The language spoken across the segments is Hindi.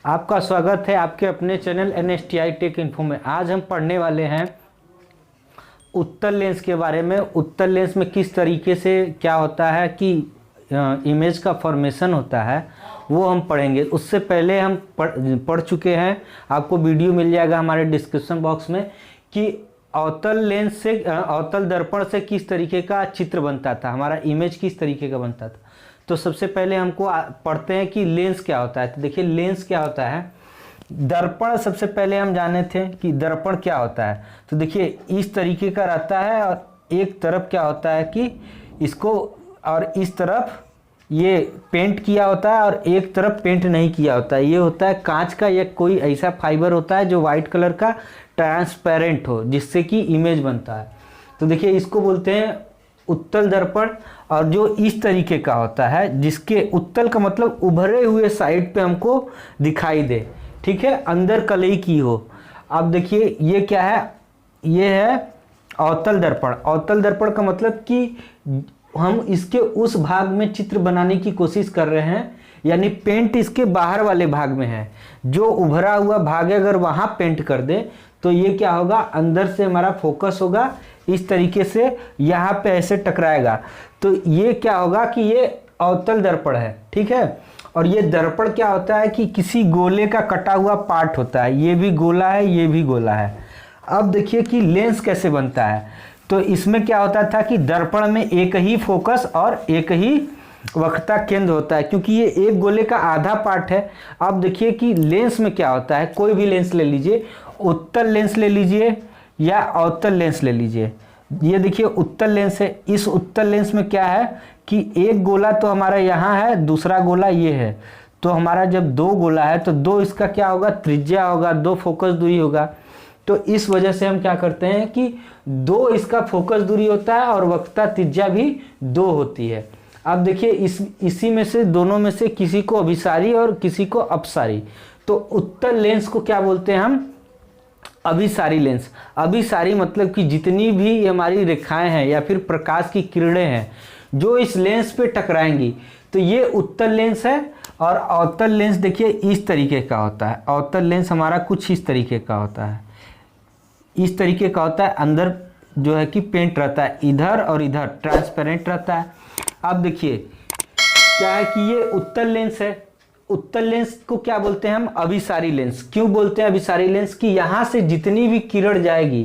आपका स्वागत है आपके अपने चैनल NSTI टेक इन्फो में। आज हम पढ़ने वाले हैं उत्तल लेंस के बारे में। उत्तल लेंस में किस तरीके से क्या होता है कि इमेज का फॉर्मेशन होता है वो हम पढ़ेंगे। उससे पहले हम पढ़ चुके हैं, आपको वीडियो मिल जाएगा हमारे डिस्क्रिप्शन बॉक्स में कि अवतल लेंस से अवतल दर्पण से किस तरीके का चित्र बनता था, हमारा इमेज किस तरीके का बनता था। तो सबसे पहले हमको पढ़ते हैं कि लेंस क्या होता है। तो देखिए लेंस क्या होता है। दर्पण सबसे पहले हम जाने थे कि दर्पण क्या होता है। तो देखिए इस तरीके का रहता है और एक तरफ क्या होता है कि इसको और इस तरफ ये पेंट किया होता है और एक तरफ पेंट नहीं किया होता है। ये होता है कांच का या कोई ऐसा फाइबर होता है जो वाइट कलर का ट्रांसपेरेंट हो, जिससे कि इमेज बनता है। तो देखिए इसको बोलते हैं उत्तल दर्पण। और जो इस तरीके का होता है, जिसके उत्तल का मतलब उभरे हुए साइड पे हमको दिखाई दे, ठीक है, अंदर कलई की हो। अब देखिए ये क्या है, ये है अवतल दर्पण। अवतल दर्पण का मतलब कि हम इसके उस भाग में चित्र बनाने की कोशिश कर रहे हैं, यानी पेंट इसके बाहर वाले भाग में है। जो उभरा हुआ भाग है अगर वहाँ पेंट कर दे तो ये क्या होगा, अंदर से हमारा फोकस होगा इस तरीके से, यहाँ पे ऐसे टकराएगा। तो ये क्या होगा कि ये अवतल दर्पण है, ठीक है। और ये दर्पण क्या होता है कि किसी गोले का कटा हुआ पार्ट होता है। ये भी गोला है, ये भी गोला है। अब देखिए कि लेंस कैसे बनता है। तो इसमें क्या होता था कि दर्पण में एक ही फोकस और एक ही वक्रता केंद्र होता है, क्योंकि ये एक गोले का आधा पार्ट है। अब देखिए कि लेंस में क्या होता है, कोई भी लेंस ले लीजिए, उत्तल लेंस ले लीजिए या अवतल लेंस ले लीजिए। ये देखिए उत्तल लेंस है। इस उत्तल लेंस में क्या है कि एक गोला तो हमारा यहाँ है, दूसरा गोला ये है। तो हमारा जब दो गोला है तो दो इसका क्या होगा, त्रिज्या होगा, दो फोकस दूरी होगा। तो इस वजह से हम क्या करते हैं कि दो इसका फोकस दूरी होता है और वक्रता त्रिज्या भी दो होती है। अब देखिए इसी में से दोनों में से किसी को अभिसारी और किसी को अपसारी। तो उत्तल लेंस को क्या बोलते हैं हम, अभिसारी लेंस। अभिसारी मतलब कि जितनी भी हमारी रेखाएं हैं या फिर प्रकाश की किरणें हैं जो इस लेंस पे टकराएंगी, तो ये उत्तल लेंस है। और अवतल लेंस देखिए इस तरीके का होता है। अवतल लेंस हमारा कुछ इस तरीके का होता है, इस तरीके का होता है। अंदर जो है कि पेंट रहता है, इधर और इधर ट्रांसपेरेंट रहता है। अब देखिए क्या है कि ये उत्तल लेंस है। उत्तल लेंस को क्या बोलते हैं हम, अभिसारी लेंस। क्यों बोलते हैं अभिसारी लेंस कि यहाँ से जितनी भी किरण जाएगी,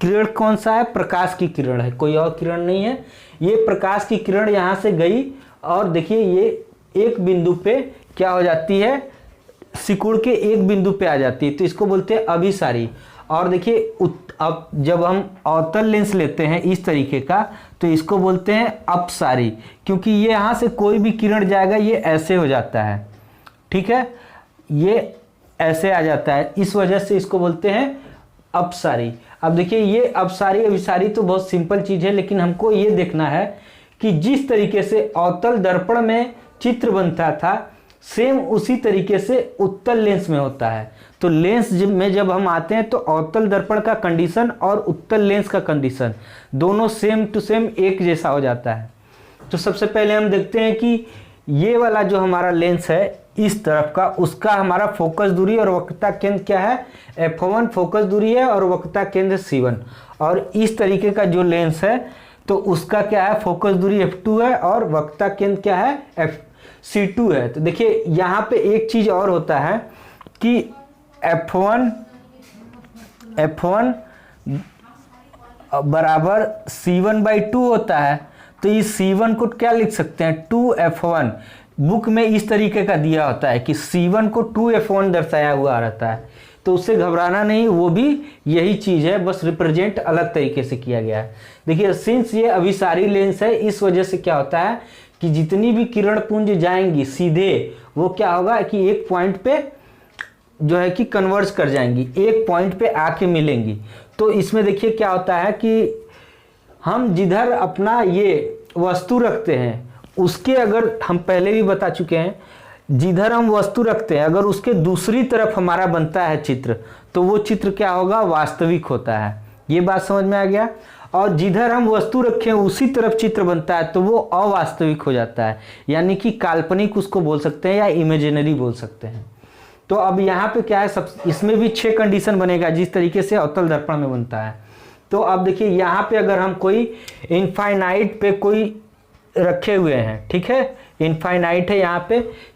किरण कौन सा है, प्रकाश की किरण है, कोई और किरण नहीं है। ये प्रकाश की किरण यहाँ से गई और देखिए ये एक बिंदु पे क्या हो जाती है, सिकुड़ के एक बिंदु पे आ जाती है। तो इसको बोलते हैं अभिसारी। और देखिए अब जब हम अवतल लेंस लेते हैं इस तरीके का तो इसको बोलते हैं अपसारी, क्योंकि ये यहाँ से कोई भी किरण जाएगा ये ऐसे हो जाता है, ठीक है, ये ऐसे आ जाता है। इस वजह से इसको बोलते हैं अपसारी। अब देखिए ये अपसारी अभिसारी तो बहुत सिंपल चीज है, लेकिन हमको ये देखना है कि जिस तरीके से अवतल दर्पण में चित्र बनता था सेम उसी तरीके से उत्तल लेंस में होता है। तो लेंस में जब हम आते हैं तो अवतल दर्पण का कंडीशन और उत्तल लेंस का कंडीशन दोनों सेम टू सेम एक जैसा हो जाता है। तो सबसे पहले हम देखते हैं कि ये वाला जो हमारा लेंस है इस तरफ का, उसका हमारा फोकस दूरी और वक्रता केंद्र क्या है, f1 फोकस दूरी है और वक्रता केंद्र c1। और इस तरीके का जो लेंस है तो उसका क्या है, फोकस दूरी f2 है और वक्रता केंद्र क्या है, c2 है। तो देखिए यहाँ पे एक चीज और होता है कि f1 बराबर c1/2 होता है। तो इस c1 को क्या लिख सकते हैं, 2f1। बुक में इस तरीके का दिया होता है कि c1 को 2f1 दर्शाया हुआ रहता है। तो उससे घबराना नहीं, वो भी यही चीज है, बस रिप्रेजेंट अलग तरीके से किया गया है। देखिए सिंस ये अभिसारी लेंस है, इस वजह से क्या होता है कि जितनी भी किरण पुंज जाएंगी सीधे वो क्या होगा कि एक पॉइंट पे जो है कि कन्वर्ज कर जाएंगी, एक पॉइंट पे आके मिलेंगी। तो इसमें देखिए क्या होता है कि हम जिधर अपना ये वस्तु रखते हैं उसके, अगर हम पहले भी बता चुके हैं, जिधर हम वस्तु रखते हैं अगर उसके दूसरी तरफ हमारा बनता है चित्र तो वो चित्र क्या होगा, वास्तविक होता है। ये बात समझ में आ गया। और जिधर हम वस्तु रखें उसी तरफ चित्र बनता है तो वो अवास्तविक हो जाता है, यानी कि काल्पनिक उसको बोल सकते हैं या इमेजिनरी बोल सकते हैं। तो अब यहाँ पे क्या है, सब इसमें भी 6 कंडीशन बनेगा जिस तरीके से अवतल दर्पण में बनता है। तो अब देखिए यहाँ पे अगर हम कोई इनफाइनाइट पे कोई रखे हुए हैं, ठीक है, इनफाइनाइट है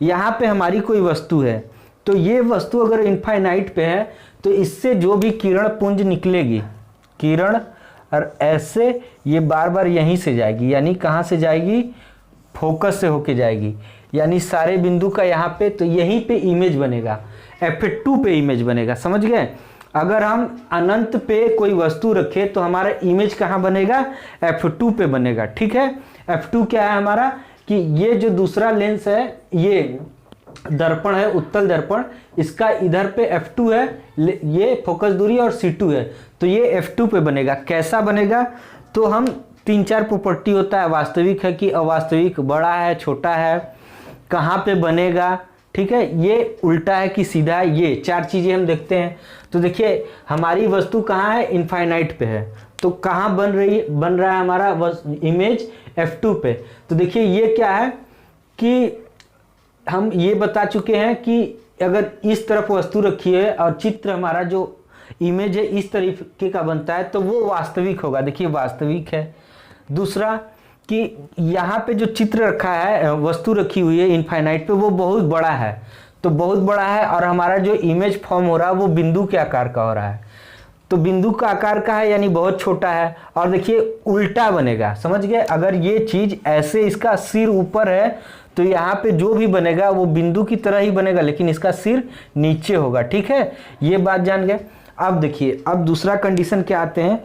यहाँ पे हमारी कोई वस्तु है, तो ये वस्तु अगर इनफाइनाइट पे है तो इससे जो भी किरण पुंज निकलेगी, किरण और ऐसे ये बार बार यहीं से जाएगी, यानी कहाँ से जाएगी, फोकस से होके जाएगी, यानी सारे बिंदु का यहाँ पे, तो यहीं पे इमेज बनेगा, F2 पे इमेज बनेगा, समझ गए। अगर हम अनंत पे कोई वस्तु रखें तो हमारा इमेज कहाँ बनेगा, F2 पे बनेगा, ठीक है। F2 क्या है हमारा, कि ये जो दूसरा लेंस है, ये दर्पण है उत्तल दर्पण, इसका इधर पे F2 है, ये फोकस दूरी और C2 है, तो ये F2 पे बनेगा। कैसा बनेगा, तो हम 3-4 प्रॉपर्टी होता है, वास्तविक है कि अवास्तविक, बड़ा है छोटा है, कहाँ पे बनेगा, ठीक है, ये उल्टा है कि सीधा है, ये 4 चीजें हम देखते हैं। तो देखिए हमारी वस्तु कहाँ है, इनफाइनाइट पे है, तो कहाँ बन रहा है हमारा इमेज, F2 पे। तो देखिए ये क्या है कि हम ये बता चुके हैं कि अगर इस तरफ वस्तु रखी है और चित्र हमारा जो इमेज है इस तरीके का बनता है तो वो वास्तविक होगा, देखिए वास्तविक है। दूसरा कि यहाँ पे जो चित्र रखा है, वस्तु रखी हुई है इनफाइनाइट पे, वो बहुत बड़ा है, तो बहुत बड़ा है, और हमारा जो इमेज फॉर्म हो रहा है वो बिंदु के आकार का हो रहा है, तो बिंदु का आकार का है यानी बहुत छोटा है। और देखिए उल्टा बनेगा, समझ गए, अगर ये चीज ऐसे इसका सिर ऊपर है तो यहाँ पे जो भी बनेगा वो बिंदु की तरह ही बनेगा, लेकिन इसका सिर नीचे होगा, ठीक है, ये बात जान गए। अब देखिए अब दूसरा कंडीशन क्या आते हैं,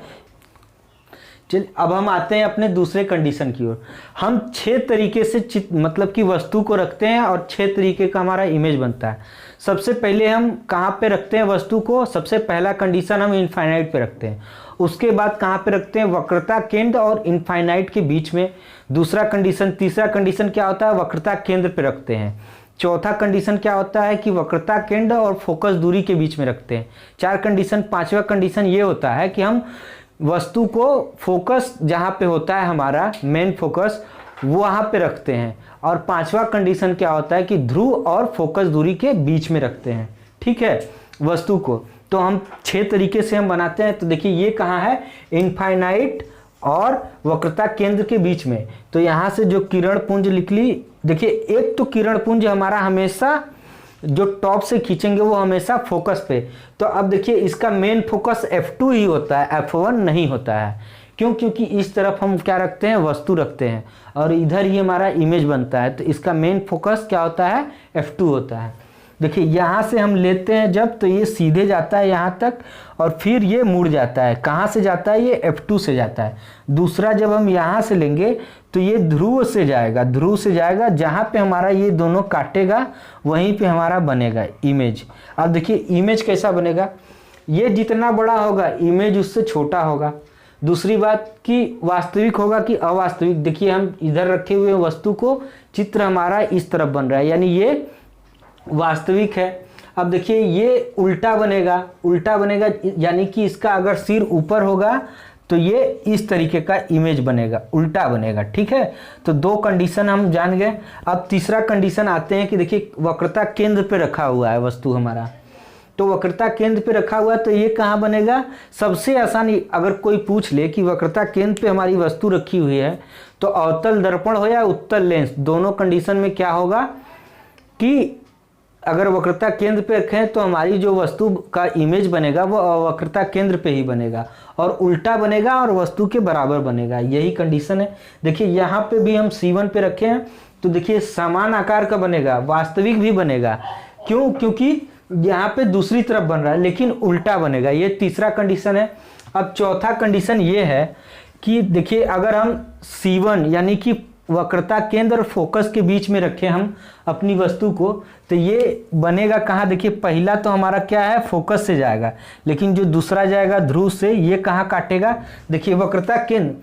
चलिए अब हम आते हैं अपने दूसरे कंडीशन की ओर। हम 6 तरीके से मतलब कि वस्तु को रखते हैं और 6 तरीके का हमारा इमेज बनता है। सबसे पहले हम कहाँ पे रखते हैं वस्तु को, सबसे पहला कंडीशन हम इनफाइनाइट पे रखते हैं। उसके बाद कहाँ पे रखते हैं, वक्रता केंद्र और इनफाइनाइट के बीच में। दूसरा कंडीशन, तीसरा कंडीशन क्या होता है, वक्रता केंद्र पे रखते हैं। चौथा कंडीशन क्या होता है कि वक्रता केंद्र और फोकस दूरी के बीच में रखते हैं। 4 कंडीशन। पांचवा कंडीशन ये होता है कि हम वस्तु को फोकस जहाँ पे होता है हमारा मेन फोकस वहाँ पे रखते हैं। और पांचवा कंडीशन क्या होता है कि ध्रुव और फोकस दूरी के बीच में रखते हैं, ठीक है, वस्तु को। तो हम 6 तरीके से हम बनाते हैं। तो देखिए ये कहाँ है, इनफाइनाइट और वक्रता केंद्र के बीच में। तो यहाँ से जो किरण पुंज निकली, देखिए एक तो किरण पुंज हमारा हमेशा जो टॉप से खींचेंगे वो हमेशा फोकस पे। तो अब देखिए इसका मेन फोकस F2 ही होता है, F1 नहीं होता है। क्यों, क्योंकि इस तरफ हम क्या रखते हैं, वस्तु रखते हैं, और इधर ही हमारा इमेज बनता है। तो इसका मेन फोकस क्या होता है, F2 होता है। देखिए यहाँ से हम लेते हैं जब, तो ये सीधे जाता है यहाँ तक और फिर ये मुड़ जाता है। कहाँ से जाता है, ये F2 से जाता है। दूसरा जब हम यहाँ से लेंगे तो ये ध्रुव से जाएगा, ध्रुव से जाएगा, जहाँ पे हमारा ये दोनों काटेगा वहीं पे हमारा बनेगा इमेज। अब देखिए इमेज कैसा बनेगा, ये जितना बड़ा होगा इमेज उससे छोटा होगा। दूसरी बात कि वास्तविक होगा कि अवास्तविक। देखिए हम इधर रखे हुए वस्तु को, चित्र हमारा इस तरफ बन रहा है यानी ये वास्तविक है। अब देखिए ये उल्टा बनेगा, उल्टा बनेगा यानी कि इसका अगर सिर ऊपर होगा तो ये इस तरीके का इमेज बनेगा, उल्टा बनेगा, ठीक है। तो 2 कंडीशन हम जान गए। अब तीसरा कंडीशन आते हैं कि देखिए वक्रता केंद्र पे रखा हुआ है वस्तु हमारा। तो वक्रता केंद्र पे रखा हुआ है तो ये कहाँ बनेगा, सबसे आसानी अगर कोई पूछ ले कि वक्रता केंद्र पे हमारी वस्तु रखी हुई है तो अवतल दर्पण हो या उत्तल लेंस, दोनों कंडीशन में क्या होगा कि अगर वक्रता केंद्र पे रखें तो हमारी जो वस्तु का इमेज बनेगा वो वक्रता केंद्र पे ही बनेगा और उल्टा बनेगा और वस्तु के बराबर बनेगा, यही कंडीशन है। देखिए यहाँ पे भी हम C1 पे रखे हैं तो देखिए समान आकार का बनेगा, वास्तविक भी बनेगा। क्यों, क्योंकि यहाँ पे दूसरी तरफ बन रहा है लेकिन उल्टा बनेगा, ये तीसरा कंडीशन है। अब चौथा कंडीशन ये है कि देखिए अगर हम C1 यानी कि वक्रता केंद्र और फोकस के बीच में रखें हम अपनी वस्तु को तो ये बनेगा कहाँ, देखिए पहला तो हमारा क्या है, फोकस से जाएगा, लेकिन जो दूसरा जाएगा ध्रुव से, ये कहाँ काटेगा, देखिए वक्रता केंद्र,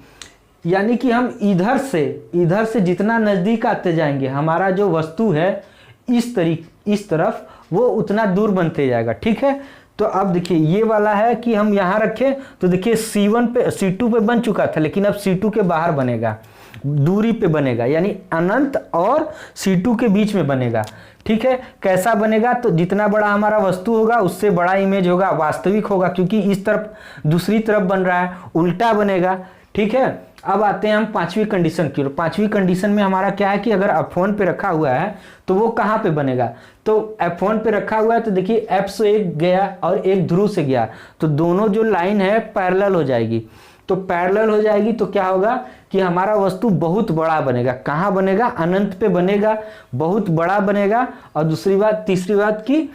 यानी कि हम इधर से जितना नज़दीक आते जाएंगे हमारा जो वस्तु है इस तरफ वो उतना दूर बनते जाएगा, ठीक है। तो अब देखिए ये वाला है कि हम यहाँ रखें तो देखिए C1 पे C2 पे बन चुका था लेकिन अब C2 के बाहर बनेगा, दूरी पे बनेगा, यानी अनंत और C2 के बीच में बनेगा। ठीक है। कैसा बनेगा, तो जितना बड़ा हमारा वस्तु होगा उससे बड़ा इमेज होगा, वास्तविक होगा, क्योंकि इस तरफ दूसरी तरफ बन रहा है, उल्टा बनेगा, ठीक है। अब आते हैं हम पांचवी कंडीशन की ओर। पांचवी कंडीशन में हमारा क्या है कि अगर F1 पे रखा हुआ है तो वो कहाँ पे बनेगा, तो F1 पे रखा हुआ है तो देखिए F से एक गया और एक ध्रुव से गया, तो दोनों जो लाइन है पैरेलल हो जाएगी। तो पैरेलल हो जाएगी तो क्या होगा कि हमारा वस्तु बहुत बड़ा बनेगा। कहाँ बनेगा, अनंत पे बनेगा, बहुत बड़ा बनेगा। और दूसरी बात, तीसरी बात की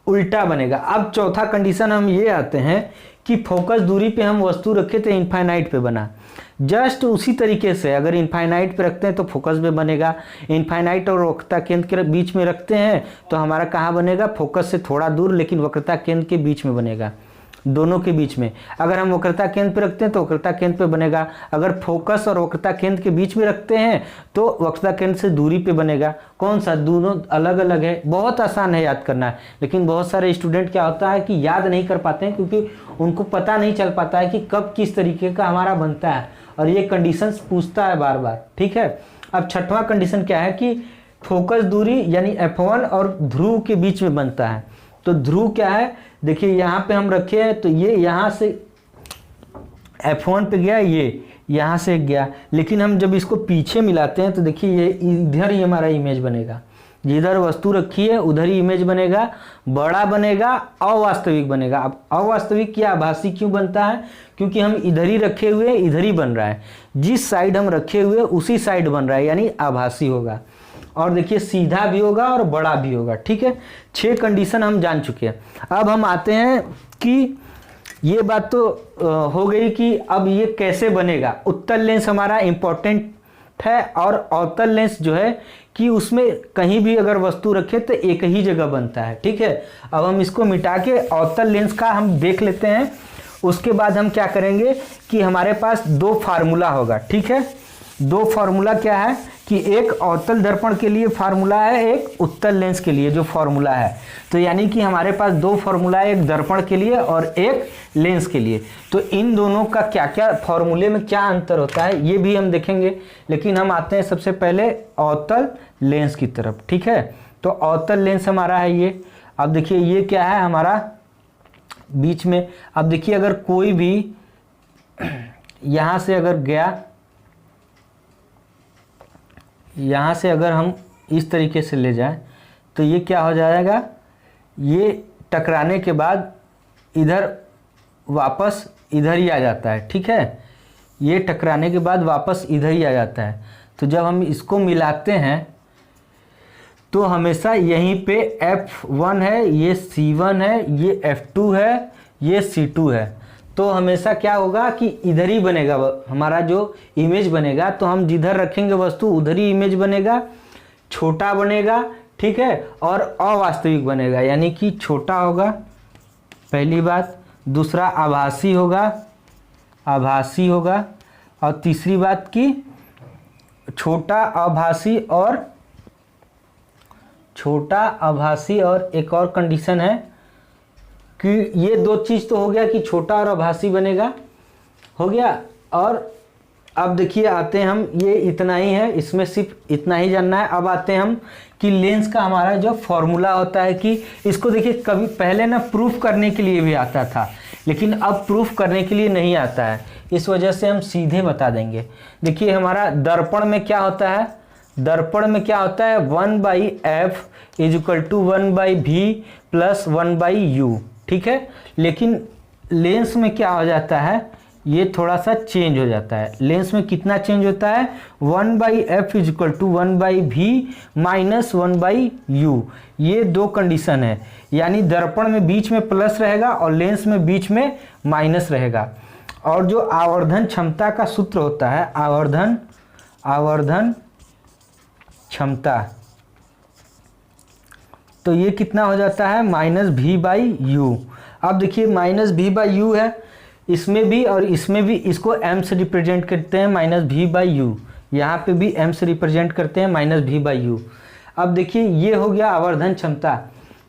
उल्टा बनेगा। अब चौथा कंडीशन हम ये आते हैं कि फोकस दूरी पे हम वस्तु रखे थे इनफाइनाइट पे बना। जस्ट उसी तरीके से अगर इनफाइनाइट पे रखते हैं तो फोकस पे बनेगा, इनफाइनाइट और वक्रता केंद्र के बीच में रखते हैं तो हमारा कहाँ बनेगा, फोकस से थोड़ा दूर लेकिन वक्रता केंद्र के बीच में बनेगा, दोनों के बीच में। अगर हम वक्रता केंद्र पे रखते हैं तो वक्रता केंद्र पे बनेगा, अगर फोकस और वक्रता केंद्र के बीच में रखते हैं तो वक्रता केंद्र से दूरी पे बनेगा। कौन सा, दोनों अलग अलग है, बहुत आसान है याद करना है। लेकिन बहुत सारे स्टूडेंट क्या होता है कि याद नहीं कर पाते हैं क्योंकि उनको पता नहीं चल पाता है कि कब किस तरीके का हमारा बनता है, और ये कंडीशंस पूछता है बार बार, ठीक है। अब छठवां कंडीशन क्या है कि फोकस दूरी यानी F1 और ध्रुव के बीच में बनता है। तो ध्रुव क्या है, देखिए यहाँ पे हम रखे हैं तो ये यहाँ से F1 पे गया, ये यहाँ से गया, लेकिन हम जब इसको पीछे मिलाते हैं तो देखिए ये इधर ही हमारा इमेज बनेगा, जिधर वस्तु रखी है उधर ही इमेज बनेगा, बड़ा बनेगा, अवास्तविक बनेगा। अब अवास्तविक या आभासी क्यों बनता है, क्योंकि हम इधर ही रखे हुए, इधर ही बन रहा है, जिस साइड हम रखे हुए उसी साइड बन रहा है, यानी आभासी होगा। और देखिए सीधा भी होगा और बड़ा भी होगा, ठीक है। 6 कंडीशन हम जान चुके हैं। अब हम आते हैं कि ये बात तो हो गई कि अब ये कैसे बनेगा। उत्तल लेंस हमारा इंपॉर्टेंट है, और अवतल लेंस जो है कि उसमें कहीं भी अगर वस्तु रखे तो एक ही जगह बनता है, ठीक है। अब हम इसको मिटा के अवतल लेंस का हम देख लेते हैं। उसके बाद हम क्या करेंगे कि हमारे पास 2 फार्मूला होगा, ठीक है। 2 फार्मूला क्या है कि एक अवतल दर्पण के लिए फार्मूला है, एक उत्तल लेंस के लिए जो फार्मूला है। तो यानी कि हमारे पास 2 फार्मूला है, एक दर्पण के लिए और एक लेंस के लिए। तो इन दोनों का क्या क्या फार्मूले में क्या अंतर होता है ये भी हम देखेंगे। लेकिन हम आते हैं सबसे पहले अवतल लेंस की तरफ, ठीक है। तो अवतल लेंस हमारा है ये। अब देखिए ये क्या है हमारा बीच में। अब देखिए अगर कोई भी यहाँ से अगर गया, यहाँ से अगर हम इस तरीके से ले जाएं तो ये क्या हो जाएगा, ये टकराने के बाद इधर वापस इधर ही आ जाता है, ठीक है। ये टकराने के बाद वापस इधर ही आ जाता है। तो जब हम इसको मिलाते हैं तो हमेशा यहीं पे F1 है, ये C1 है, ये F2 है, ये C2 है। तो हमेशा क्या होगा कि इधर ही बनेगा हमारा जो इमेज बनेगा। तो हम जिधर रखेंगे वस्तु उधर ही इमेज बनेगा, छोटा बनेगा, ठीक है, और अवास्तविक बनेगा, यानी कि छोटा होगा, पहली बात। दूसरा आभासी होगा, आभासी होगा। और तीसरी बात कि छोटा आभासी और छोटा आभासी, और एक और कंडीशन है कि ये 2 चीज़ तो हो गया कि छोटा और आभासी बनेगा, हो गया। और अब देखिए आते हैं हम, ये इतना ही है, इसमें सिर्फ इतना ही जानना है। अब आते हैं हम कि लेंस का हमारा जो फॉर्मूला होता है कि इसको देखिए कभी पहले ना प्रूफ करने के लिए भी आता था, लेकिन अब प्रूफ करने के लिए नहीं आता है। इस वजह से हम सीधे बता देंगे। देखिए हमारा दर्पण में क्या होता है, दर्पण में क्या होता है 1/f = 1/v + 1/u, ठीक है। लेकिन लेंस में क्या हो जाता है, ये थोड़ा सा चेंज हो जाता है। लेंस में कितना चेंज होता है, 1/f = 1/v - 1/u। ये 2 कंडीशन है, यानी दर्पण में बीच में प्लस रहेगा और लेंस में बीच में माइनस रहेगा। और जो आवर्धन क्षमता का सूत्र होता है, आवर्धन क्षमता, तो ये कितना हो जाता है -v/u। अब देखिए -v/u है इसमें भी और इसमें भी, इसको m से रिप्रेजेंट करते हैं -v/u, यहाँ पे भी m से रिप्रेजेंट करते हैं -v/u। अब देखिए ये हो गया आवर्धन क्षमता।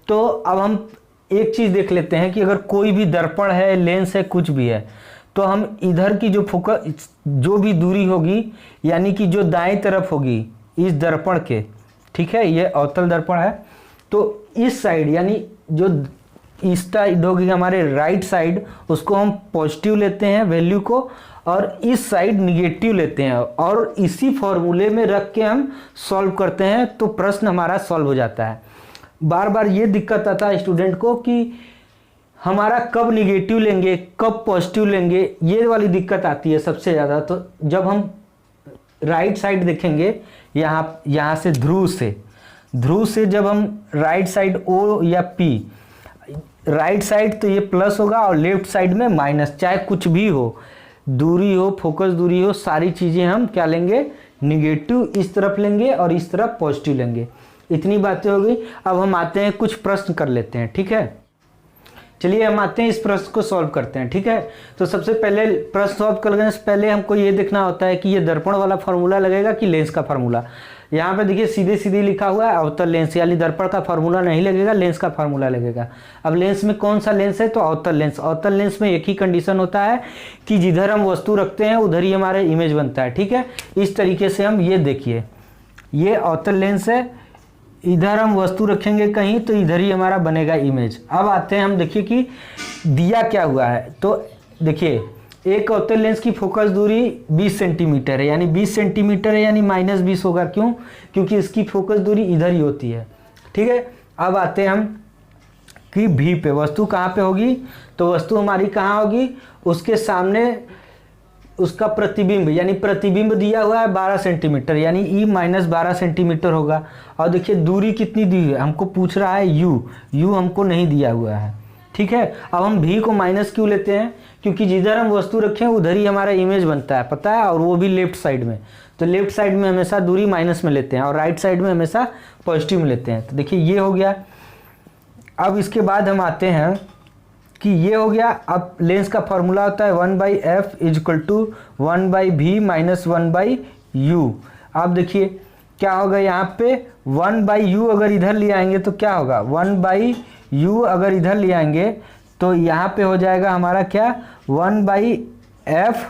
तो अब हम एक चीज़ देख लेते हैं कि अगर कोई भी दर्पण है, लेंस है, कुछ भी है, तो हम इधर की जो फोकस जो भी दूरी होगी, यानी कि जो दाएं तरफ होगी इस दर्पण के, ठीक है, ये अवतल दर्पण है। तो इस साइड यानी जो इस साइड होगी हमारे राइट साइड, उसको हम पॉजिटिव लेते हैं वैल्यू को, और इस साइड निगेटिव लेते हैं, और इसी फॉर्मूले में रख के हम सॉल्व करते हैं, तो प्रश्न हमारा सॉल्व हो जाता है। बार बार ये दिक्कत आता है स्टूडेंट को कि हमारा कब निगेटिव लेंगे, कब पॉजिटिव लेंगे, ये वाली दिक्कत आती है सबसे ज़्यादा। तो जब हम राइट साइड देखेंगे, यहाँ से ध्रुव से जब हम राइट साइड ओ या पी, राइट साइड तो ये प्लस होगा और लेफ्ट साइड में माइनस, चाहे कुछ भी हो, दूरी हो, फोकस दूरी हो, सारी चीज़ें हम क्या लेंगे, निगेटिव इस तरफ लेंगे और इस तरफ पॉजिटिव लेंगे। इतनी बातें हो गई। अब हम आते हैं कुछ प्रश्न कर लेते हैं, ठीक है। चलिए हम आते हैं इस प्रश्न को सॉल्व करते हैं, ठीक है। तो सबसे पहले प्रश्न सॉल्व करने से पहले हमको ये देखना होता है कि ये दर्पण वाला फार्मूला लगेगा कि लेंस का फार्मूला। यहाँ पे देखिए सीधे सीधे लिखा हुआ है अवतल लेंस, यानी दर्पण का फार्मूला नहीं लगेगा, लेंस का फार्मूला लगेगा। अब लेंस में कौन सा लेंस है, तो अवतल लेंस। अवतल लेंस में एक ही कंडीशन होता है कि जिधर हम वस्तु रखते हैं उधर ही हमारे इमेज बनता है, ठीक है। इस तरीके से हम ये देखिए, ये अवतल लेंस है, इधर हम वस्तु रखेंगे कहीं तो इधर ही हमारा बनेगा इमेज। अब आते हैं हम देखिए कि दिया क्या हुआ है। तो देखिए एक अवतल लेंस की फोकस दूरी 20 सेंटीमीटर है, यानी 20 सेंटीमीटर है, यानी -20 होगा। क्यों? क्योंकि इसकी फोकस दूरी इधर ही होती है, ठीक है। अब आते हैं हम कि भी पे, वस्तु कहाँ पे होगी, तो वस्तु हमारी कहाँ होगी, उसके सामने उसका प्रतिबिंब, यानी प्रतिबिंब दिया हुआ है 12 सेंटीमीटर, यानी ई -12 सेंटीमीटर होगा। और देखिए दूरी कितनी दी है, हमको पूछ रहा है यू हमको नहीं दिया हुआ है, ठीक है। अब हम भी को माइनस क्यों लेते हैं, क्योंकि जिधर हम वस्तु रखें उधर ही हमारा इमेज बनता है, पता है, और वो भी लेफ्ट साइड में। तो लेफ्ट साइड में हमेशा दूरी माइनस में लेते हैं और राइट साइड में हमेशा पॉजिटिव में लेते हैं। तो देखिए ये हो गया। अब इसके बाद हम आते हैं कि ये हो गया। अब लेंस का फॉर्मूला होता है 1/f = 1/v - 1/u। अब देखिए क्या होगा, यहाँ पे 1/u अगर इधर ले आएंगे तो क्या होगा, 1/u अगर इधर ले आएंगे तो यहाँ पे हो जाएगा हमारा क्या, 1/f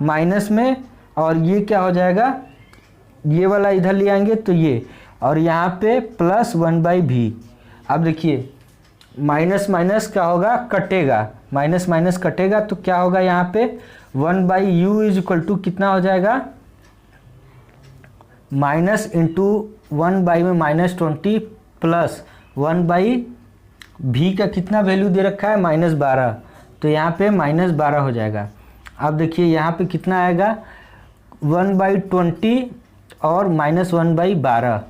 माइनस में, और ये क्या हो जाएगा, ये वाला इधर ले आएंगे तो ये, और यहाँ पे प्लस 1/v। अब देखिए माइनस माइनस क्या होगा, कटेगा, माइनस माइनस कटेगा, तो क्या होगा यहाँ पे 1/u = कितना हो जाएगा, माइनस इंटू 1/, में -20 प्लस 1/v का कितना वैल्यू दे रखा है, -12, तो यहाँ पे -12 हो जाएगा। अब देखिए यहाँ पे कितना आएगा, 1/20 और -1/12।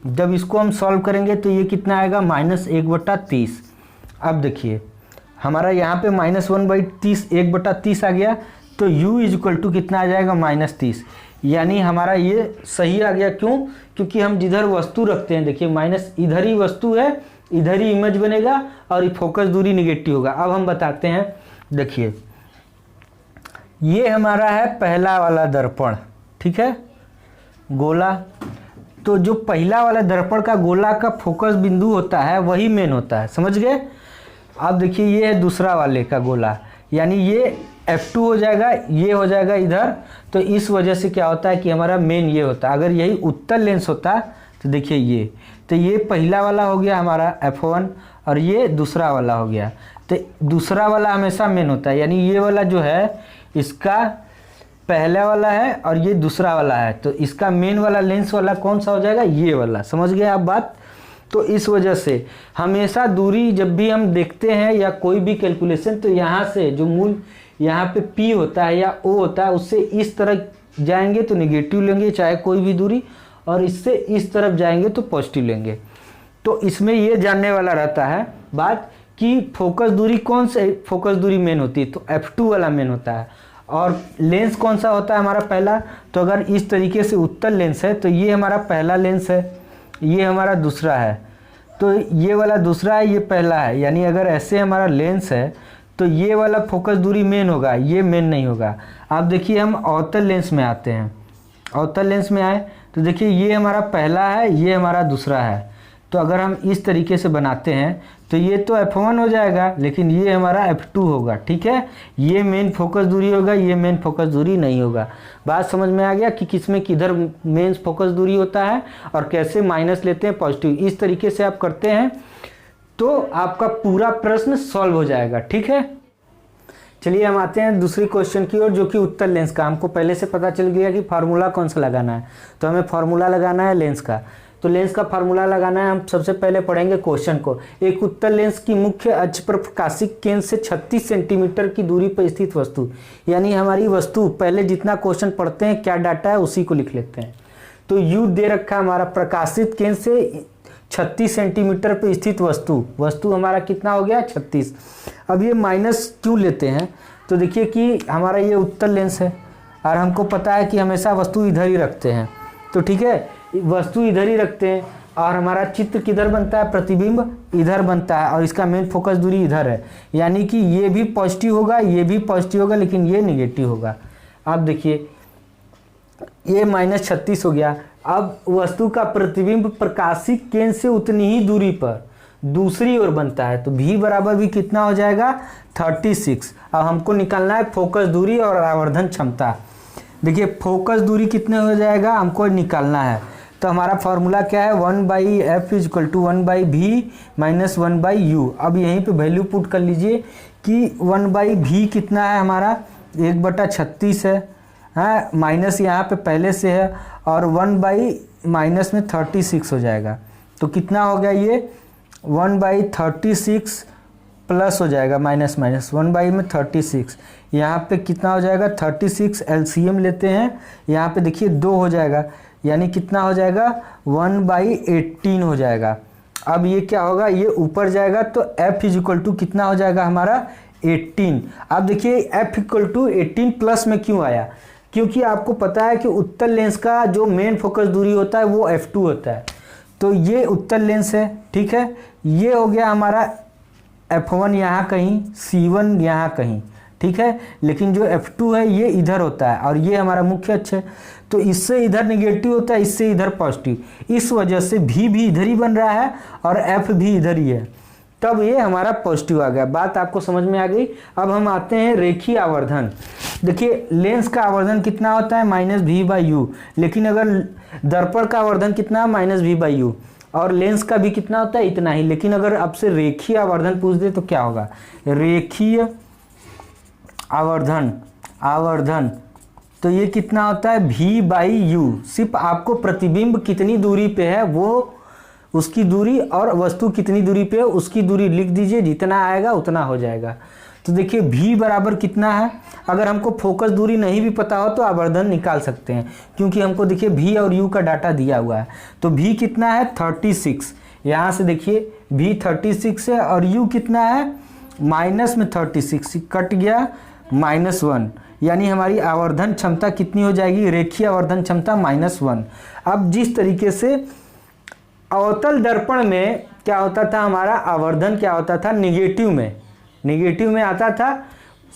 जब इसको हम सॉल्व करेंगे तो ये कितना आएगा, -1/30। अब देखिए हमारा यहाँ पे -1/30 1/30 आ गया, तो u = कितना आ जाएगा, -30, यानी हमारा ये सही आ गया। क्यों? क्योंकि हम जिधर वस्तु रखते हैं, देखिए माइनस इधर ही वस्तु है, इधर ही इमेज बनेगा और फोकस दूरी निगेटिव होगा। अब हम बताते हैं, देखिए ये हमारा है पहला वाला दर्पण, ठीक है, गोला। तो जो पहला वाला दर्पण का गोला का फोकस बिंदु होता है वही मेन होता है, समझ गए। अब देखिए ये है दूसरा वाले का गोला, यानी ये F2 हो जाएगा, ये हो जाएगा इधर। तो इस वजह से क्या होता है कि हमारा मेन ये होता है। अगर यही उत्तल लेंस होता तो देखिए ये, तो ये पहला वाला हो गया हमारा F1 और ये दूसरा वाला हो गया। तो दूसरा वाला हमेशा मेन होता है, यानी ये वाला जो है इसका पहला वाला है और ये दूसरा वाला है, तो इसका मेन वाला लेंस वाला कौन सा हो जाएगा, ये वाला। समझ गए आप बात। तो इस वजह से हमेशा दूरी जब भी हम देखते हैं या कोई भी कैलकुलेशन, तो यहाँ से जो मूल यहाँ पे P होता है या O होता है, उससे इस तरह जाएंगे तो निगेटिव लेंगे चाहे कोई भी दूरी, और इससे इस तरफ जाएंगे तो पॉजिटिव लेंगे। तो इसमें ये जानने वाला रहता है बात कि फोकस दूरी कौन से फोकस दूरी मेन होती है, तो F2 वाला मेन होता है। और लेंस कौन सा होता है हमारा पहला, तो अगर इस तरीके से उत्तल लेंस है तो ये हमारा पहला लेंस है, ये हमारा दूसरा है, तो ये वाला दूसरा है, ये पहला है। यानी अगर ऐसे हमारा लेंस है तो ये वाला फोकस दूरी मेन होगा, ये मेन नहीं होगा। आप देखिए हम अवतल लेंस में आते हैं, अवतल लेंस में आए तो देखिए ये हमारा पहला है, ये हमारा दूसरा है। तो अगर हम इस तरीके से बनाते हैं तो ये तो F1 हो जाएगा, लेकिन ये हमारा F2 होगा। ठीक है, ये मेन फोकस दूरी होगा, ये मेन फोकस दूरी नहीं होगा। बात समझ में आ गया कि किसमें किधर मेन फोकस दूरी होता है और कैसे माइनस लेते हैं पॉजिटिव। इस तरीके से आप करते हैं तो आपका पूरा प्रश्न सॉल्व हो जाएगा। ठीक है, चलिए हम आते हैं दूसरी क्वेश्चन की ओर, जो कि उत्तर लेंस का। हमको पहले से पता चल गया कि फार्मूला कौन सा लगाना है, तो हमें फार्मूला लगाना है लेंस का। तो लेंस का फार्मूला लगाना है। हम सबसे पहले पढ़ेंगे क्वेश्चन को। एक उत्तर लेंस की मुख्य अक्ष पर प्रकाशिक केंद्र से 36 सेंटीमीटर की दूरी पर स्थित वस्तु, यानी हमारी वस्तु, पहले जितना क्वेश्चन पढ़ते हैं क्या डाटा है उसी को लिख लेते हैं। तो यू दे रखा हमारा प्रकाशित केंद्र से 36 सेंटीमीटर पर स्थित वस्तु हमारा कितना हो गया 36। अब ये माइनस क्यों लेते हैं, तो देखिए कि हमारा ये उत्तर लेंस है और हमको पता है कि हमेशा वस्तु इधर ही रखते हैं। तो ठीक है, वस्तु इधर ही रखते हैं और हमारा चित्र किधर बनता है, प्रतिबिंब इधर बनता है और इसका मेन फोकस दूरी इधर है, यानी कि ये भी पॉजिटिव होगा, ये भी पॉजिटिव होगा, लेकिन ये निगेटिव होगा। अब देखिए ये -36 हो गया। अब वस्तु का प्रतिबिंब प्रकाशिक केंद्र से उतनी ही दूरी पर दूसरी ओर बनता है, तो भी बराबर भी कितना हो जाएगा 36। अब हमको निकालना है फोकस दूरी और आवर्धन क्षमता। देखिए फोकस दूरी कितने हो जाएगा हमको निकालना है, तो हमारा फॉर्मूला क्या है 1/f = 1/v - 1/u। अब यहीं पे वैल्यू पुट कर लीजिए कि 1/v कितना है हमारा 1/36 है, हाँ माइनस यहाँ पे पहले से है, और 1/- में 36 हो जाएगा। तो कितना हो गया ये 1/36 प्लस हो जाएगा माइनस 1/, में 36, यहाँ पे कितना हो जाएगा 36। एलसीएम लेते हैं, यहाँ पे देखिए 2 हो जाएगा, यानी कितना हो जाएगा 1/18 हो जाएगा। अब ये क्या होगा, ये ऊपर जाएगा तो f = कितना हो जाएगा हमारा 18। अब देखिए f = 18 प्लस में क्यों आया, क्योंकि आपको पता है कि उत्तर लेंस का जो मेन फोकस दूरी होता है वो F2 होता है। तो ये उत्तर लेंस है। ठीक है, ये हो गया हमारा F1 यहाँ कहीं, C1 यहाँ कहीं। ठीक है, लेकिन जो F2 है ये इधर होता है और ये हमारा मुख्य अक्ष है, तो इससे इधर निगेटिव होता है, इससे इधर पॉजिटिव। इस वजह से V भी इधर ही बन रहा है और F भी इधर ही है, तब ये हमारा पॉजिटिव आ गया। बात आपको समझ में आ गई। अब हम आते हैं रेखीय आवर्धन। देखिए लेंस का आवर्धन कितना होता है -v/u, लेकिन अगर दर्पण का आवर्धन कितना -v/u, और लेंस का भी कितना होता है इतना ही। लेकिन अगर आपसे रेखीय आवर्धन पूछ दे तो क्या होगा, रेखीय आवर्धन तो ये कितना होता है v/u। सिर्फ आपको प्रतिबिंब कितनी दूरी पे है वो उसकी दूरी और वस्तु कितनी दूरी पे है उसकी दूरी लिख दीजिए, जितना आएगा उतना हो जाएगा। तो देखिए v बराबर कितना है, अगर हमको फोकस दूरी नहीं भी पता हो तो आवर्धन निकाल सकते हैं, क्योंकि हमको देखिए v और u का डाटा दिया हुआ है। तो v कितना है 36, यहाँ से देखिए v 36 है और u कितना है माइनस में 36 कट गया -1, यानी हमारी आवर्धन क्षमता कितनी हो जाएगी, रेखीय आवर्धन क्षमता -1। अब जिस तरीके से अवतल दर्पण में क्या होता था, हमारा आवर्धन क्या होता था निगेटिव में आता था,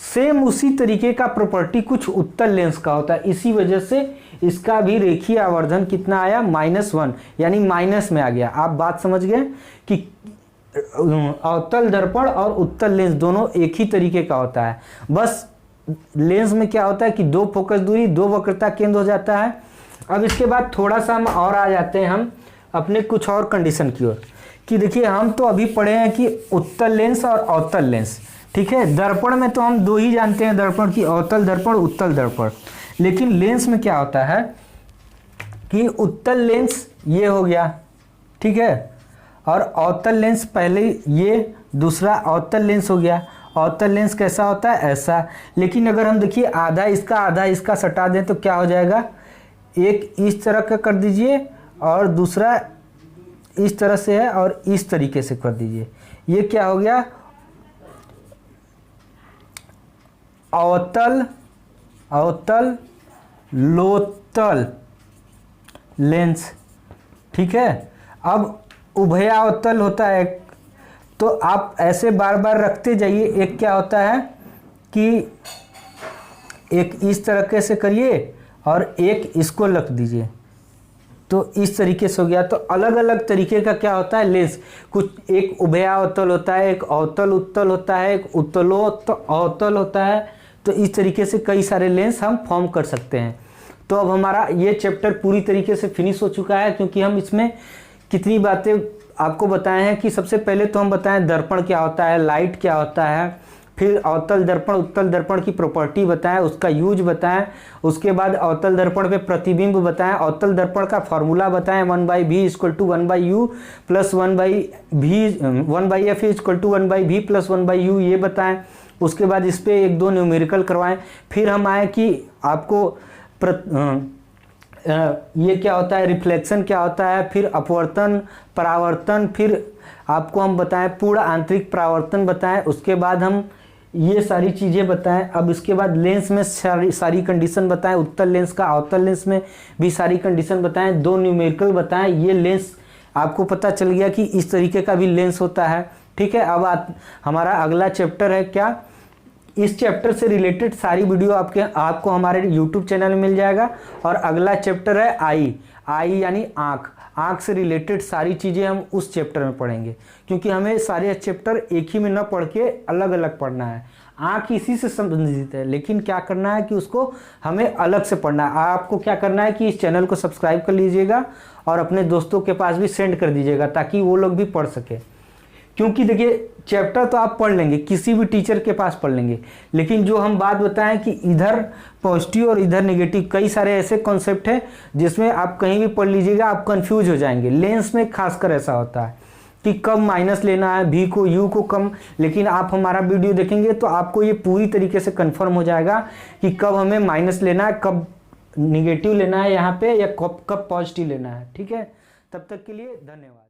सेम उसी तरीके का प्रॉपर्टी कुछ उत्तर लेंस का होता है। इसी वजह से इसका भी रेखीय आवर्धन कितना आया -1, यानी माइनस में आ गया। आप बात समझ गए कि अवतल दर्पण और उत्तर लेंस दोनों एक ही तरीके का होता है। बस लेंस में क्या होता है कि 2 फोकस दूरी 2 वक्रता केंद्र हो जाता है। अब इसके बाद थोड़ा सा हम और आ जाते हैं हम अपने कुछ और कंडीशन की ओर, कि देखिए हम तो अभी पढ़े हैं कि उत्तर लेंस और अवतल लेंस। ठीक है, दर्पण में तो हम 2 ही जानते हैं दर्पण की, अवतल दर्पण उत्तल दर्पण। लेकिन लेंस में क्या होता है कि उत्तल लेंस ये हो गया, ठीक है, और अवतल लेंस पहले ये दूसरा अवतल लेंस हो गया। अवतल लेंस कैसा होता है ऐसा, लेकिन अगर हम देखिए आधा इसका सटा दें तो क्या हो जाएगा, एक इस तरह का कर दीजिए और दूसरा इस तरह से है और इस तरीके से कर दीजिए। ये क्या हो गया अवतल लोतल लेंस। ठीक है, अब उभयावतल होता है, तो आप ऐसे बार बार रखते जाइए। एक क्या होता है कि एक इस तरीके से करिए और एक इसको रख दीजिए, तो इस तरीके से हो गया। तो अलग अलग तरीके का क्या होता है लेंस, कुछ एक उभयावतल होता है, एक अवतल उत्तल होता है, एक उत्तलोत्तल होता है। तो इस तरीके से कई सारे लेंस हम फॉर्म कर सकते हैं। तो अब हमारा ये चैप्टर पूरी तरीके से फिनिश हो चुका है, क्योंकि हम इसमें कितनी बातें आपको बताए हैं कि सबसे पहले तो हम बताएं दर्पण क्या होता है, लाइट क्या होता है, फिर अवतल दर्पण उत्तल दर्पण की प्रॉपर्टी बताएं, उसका यूज बताएं, उसके बाद अवतल दर्पण पे प्रतिबिंब बताएं, अवतल दर्पण का फॉर्मूला बताएं 1/v = 1/u plus 1/f = 1/v plus 1/u ये बताएं। उसके बाद इस पर 1-2 न्यूमेरिकल करवाएं। फिर हम आए कि आपको ये क्या होता है, रिफ्लेक्शन क्या होता है, फिर अपवर्तन, परावर्तन, फिर आपको हम बताएं पूर्ण आंतरिक परावर्तन बताएं। उसके बाद हम ये सारी चीज़ें बताएं। अब इसके बाद लेंस में सारी कंडीशन बताएं, उत्तल लेंस का, अवतल लेंस में भी सारी कंडीशन बताएं, 2 न्यूमेरिकल बताएं। ये लेंस आपको पता चल गया कि इस तरीके का भी लेंस होता है। ठीक है, अब हमारा अगला चैप्टर है क्या, इस चैप्टर से रिलेटेड सारी वीडियो आपको हमारे YouTube चैनल में मिल जाएगा। और अगला चैप्टर है आई यानी आँख से रिलेटेड सारी चीज़ें हम उस चैप्टर में पढ़ेंगे, क्योंकि हमें सारे चैप्टर एक ही में न पढ़ के अलग अलग पढ़ना है। आँख इसी से संबंधित है, लेकिन क्या करना है कि उसको हमें अलग से पढ़ना है। आपको क्या करना है कि इस चैनल को सब्सक्राइब कर लीजिएगा और अपने दोस्तों के पास भी सेंड कर दीजिएगा, ताकि वो लोग भी पढ़ सके। क्योंकि देखिए चैप्टर तो आप पढ़ लेंगे, किसी भी टीचर के पास पढ़ लेंगे, लेकिन जो हम बात बताएं कि इधर पॉजिटिव और इधर नेगेटिव, कई सारे ऐसे कॉन्सेप्ट हैं जिसमें आप कहीं भी पढ़ लीजिएगा आप कंफ्यूज हो जाएंगे। लेंस में खासकर ऐसा होता है कि कब माइनस लेना है, भी को यू को कम, लेकिन आप हमारा वीडियो देखेंगे तो आपको ये पूरी तरीके से कन्फर्म हो जाएगा कि कब हमें माइनस लेना है, कब निगेटिव लेना है यहाँ पे, या कब पॉजिटिव लेना है। ठीक है, तब तक के लिए धन्यवाद।